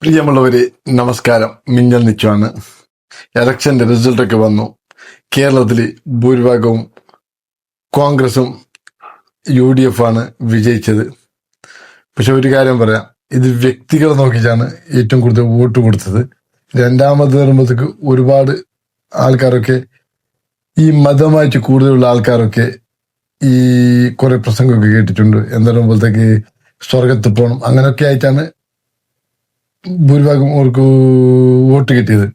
പ്രിയമുള്ളവരെ, നമസ്കാരം. മിന്നൽ നിച്ചുവാണ്. ഇലക്ഷന്റെ റിസൾട്ടൊക്കെ വന്നു. കേരളത്തിൽ ഭൂരിഭാഗവും കോൺഗ്രസും UDF ആണ് വിജയിച്ചത്. പക്ഷെ ഒരു കാര്യം പറയാം, ഇത് വ്യക്തികളെ നോക്കിയിട്ടാണ് ഏറ്റവും കൂടുതൽ വോട്ട് കൊടുത്തത്. രണ്ടാമത് വരുമ്പോഴത്തേക്ക് ഒരുപാട് ആൾക്കാരൊക്കെ ഈ മതമായിട്ട് കൂടുതലുള്ള ആൾക്കാരൊക്കെ ഈ കുറെ പ്രസംഗമൊക്കെ കേട്ടിട്ടുണ്ട്. എന്താ പറയുമ്പോഴത്തേക്ക് സ്വർഗത്ത് പോകണം, അങ്ങനെയൊക്കെ ആയിട്ടാണ് ഭൂരിഭാഗം അവർക്ക് വോട്ട് കിട്ടിയത്.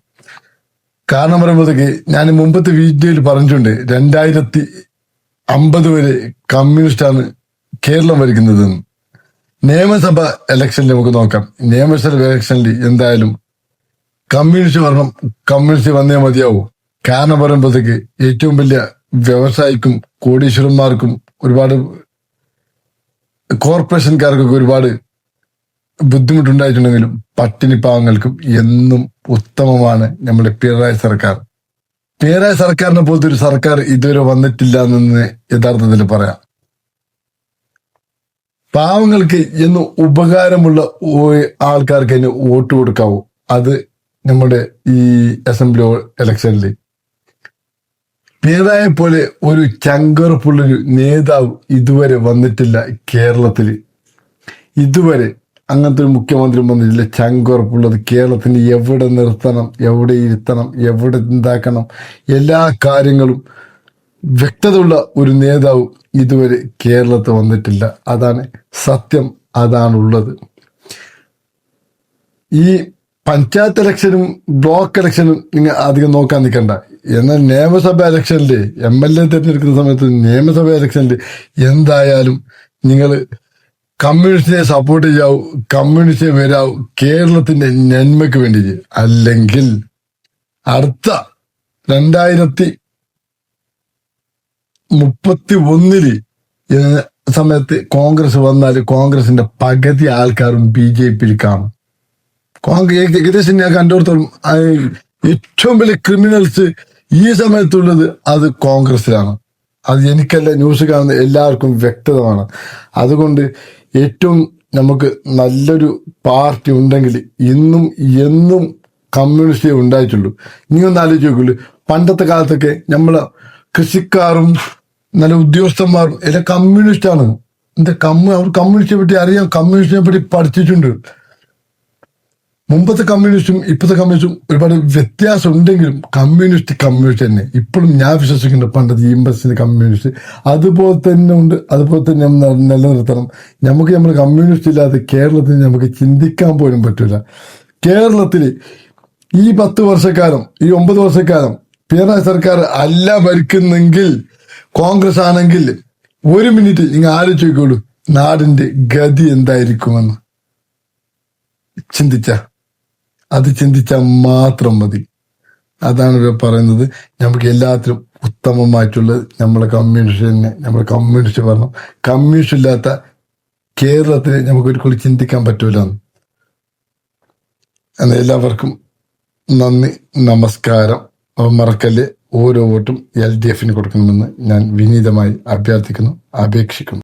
കാരണം പറയുമ്പോഴത്തേക്ക് ഞാൻ മുമ്പത്തെ വീഡിയോയിൽ പറഞ്ഞിട്ടുണ്ട്, 2050 വരെ കമ്മ്യൂണിസ്റ്റാണ് കേരളം ഭരിക്കുന്നത്. നിയമസഭ ഇലക്ഷനിൽ നമുക്ക് നോക്കാം. നിയമസഭ ഇലക്ഷനിൽ എന്തായാലും കമ്മ്യൂണിസ്റ്റ് വരണം, കമ്മ്യൂണിസ്റ്റ് വന്നേ മതിയാവും. കാരണം പറയുമ്പോഴത്തേക്ക് ഏറ്റവും വലിയ വ്യവസായിക്കും കോടീശ്വരന്മാർക്കും ഒരുപാട് കോർപ്പറേഷൻകാർക്കൊക്കെ ഒരുപാട് ബുദ്ധിമുട്ടുണ്ടായിട്ടുണ്ടെങ്കിലും പട്ടിണി പാവങ്ങൾക്കും എന്നും ഉത്തമമാണ് നമ്മുടെ പിണറായി സർക്കാർ. പിണറായി സർക്കാരിനെ പോലത്തെ ഒരു സർക്കാർ ഇതുവരെ വന്നിട്ടില്ല എന്ന് യഥാർത്ഥത്തിൽ പറയാം. പാവങ്ങൾക്ക് എന്നും ഉപകാരമുള്ള ആൾക്കാർക്ക് തന്നെ വോട്ട് കൊടുക്കാവൂ. അത് നമ്മുടെ ഈ അസംബ്ലി ഇലക്ഷനിൽ പിണറായി പോലെ ഒരു ചങ്കറുപ്പുള്ളൊരു നേതാവ് ഇതുവരെ വന്നിട്ടില്ല കേരളത്തിൽ. ഇതുവരെ അങ്ങനത്തെ ഒരു മുഖ്യമന്ത്രി വന്നിട്ടില്ല ചങ്കുറപ്പുള്ളത്. കേരളത്തിന് എവിടെ നിർത്തണം, എവിടെ ഇരുത്തണം, എവിടെ എന്താക്കണം, എല്ലാ കാര്യങ്ങളും വ്യക്തതയുള്ള ഒരു നേതാവ് ഇതുവരെ കേരളത്തിൽ വന്നിട്ടില്ല. അതാണ് സത്യം, അതാണുള്ളത്. ഈ പഞ്ചായത്ത് ഇലക്ഷനും ബ്ലോക്ക് ഇലക്ഷനും നിങ്ങൾ അധികം നോക്കാൻ നിൽക്കണ്ട. എന്നാൽ നിയമസഭ ഇലക്ഷനിൽ MLA തിരഞ്ഞെടുക്കുന്ന സമയത്ത് നിയമസഭ ഇലക്ഷനിൽ എന്തായാലും നിങ്ങൾ കമ്മ്യൂണിസ്റ്റിനെ സപ്പോർട്ട് ചെയ്യാവൂ, കമ്മ്യൂണിസ്റ്റിനെ വരാവൂ കേരളത്തിന്റെ നന്മയ്ക്ക് വേണ്ടിയിട്ട്. അല്ലെങ്കിൽ അടുത്ത 2031 സമയത്ത് കോൺഗ്രസ് വന്നാൽ കോൺഗ്രസിന്റെ പകുതി ആൾക്കാരും BJP കാണും. ഏകദേശം ഞാൻ കണ്ടോടത്തോളം ഏറ്റവും വലിയ ക്രിമിനൽസ് ഈ സമയത്തുള്ളത് അത് കോൺഗ്രസിലാണ്. അത് എനിക്കല്ല, ന്യൂസ് കാണുന്ന എല്ലാവർക്കും വ്യക്തമാണ്. അതുകൊണ്ട് ഏറ്റവും നമുക്ക് നല്ലൊരു പാർട്ടി ഉണ്ടെങ്കിൽ ഇന്നും എന്നും കമ്മ്യൂണിസ്റ്റേ ഉണ്ടായിട്ടുള്ളൂ. നീ ഒന്ന് ആലോചിച്ച് നോക്കുള്ളൂ, പണ്ടത്തെ കാലത്തൊക്കെ നമ്മളെ കൃഷിക്കാരും നല്ല ഉദ്യോഗസ്ഥന്മാരും എല്ലാം കമ്മ്യൂണിസ്റ്റാണ്. അവർ കമ്മ്യൂണിസ്റ്റിനെ പറ്റി അറിയാം, കമ്മ്യൂണിസ്റ്റിനെ പറ്റി പഠിച്ചിട്ടുണ്ട്. മുമ്പത്തെ കമ്മ്യൂണിസ്റ്റും ഇപ്പോഴത്തെ കമ്മ്യൂണിസ്റ്റും ഒരുപാട് വ്യത്യാസം ഉണ്ടെങ്കിലും കമ്മ്യൂണിസ്റ്റ് തന്നെ ഇപ്പോഴും ഞാൻ വിശ്വസിക്കുന്നു. പണ്ടത്തെ ഇമ്പസിന്റെ കമ്മ്യൂണിസ്റ്റ് അതുപോലെ തന്നെ ഉണ്ട്, അതുപോലെ തന്നെ നിലനിർത്തണം. നമ്മൾ കമ്മ്യൂണിസ്റ്റ് ഇല്ലാതെ കേരളത്തിൽ നമുക്ക് ചിന്തിക്കാൻ പോലും പറ്റില്ല. കേരളത്തിൽ ഈ 10 വർഷക്കാലം, ഈ 9 വർഷക്കാലം പിണറായി സർക്കാർ അല്ല ഭരിക്കുന്നെങ്കിൽ, കോൺഗ്രസ് ആണെങ്കിൽ 1 മിനിറ്റ് നിങ്ങൾ ആലോചിച്ചോളൂ നാടിന്റെ ഗതി എന്തായിരിക്കുമെന്ന്. അത് ചിന്തിച്ചാൽ മാത്രം മതി. അതാണ് ഇവിടെ പറയുന്നത്. നമുക്ക് എല്ലാത്തിനും ഉത്തമമായിട്ടുള്ളത് നമ്മളെ കമ്മ്യൂണിസ്റ്റ് പറഞ്ഞു. കമ്മ്യൂണിസ്റ്റ് ഇല്ലാത്ത കേരളത്തിൽ നമുക്ക് ഒരിക്കലും ചിന്തിക്കാൻ പറ്റൂല. എന്നാൽ എല്ലാവർക്കും നന്ദി, നമസ്കാരം. മറക്കല്ലേ, ഓരോ വോട്ടും LDF കൊടുക്കണമെന്ന് ഞാൻ വിനീതമായി അഭ്യർത്ഥിക്കുന്നു, അപേക്ഷിക്കുന്നു.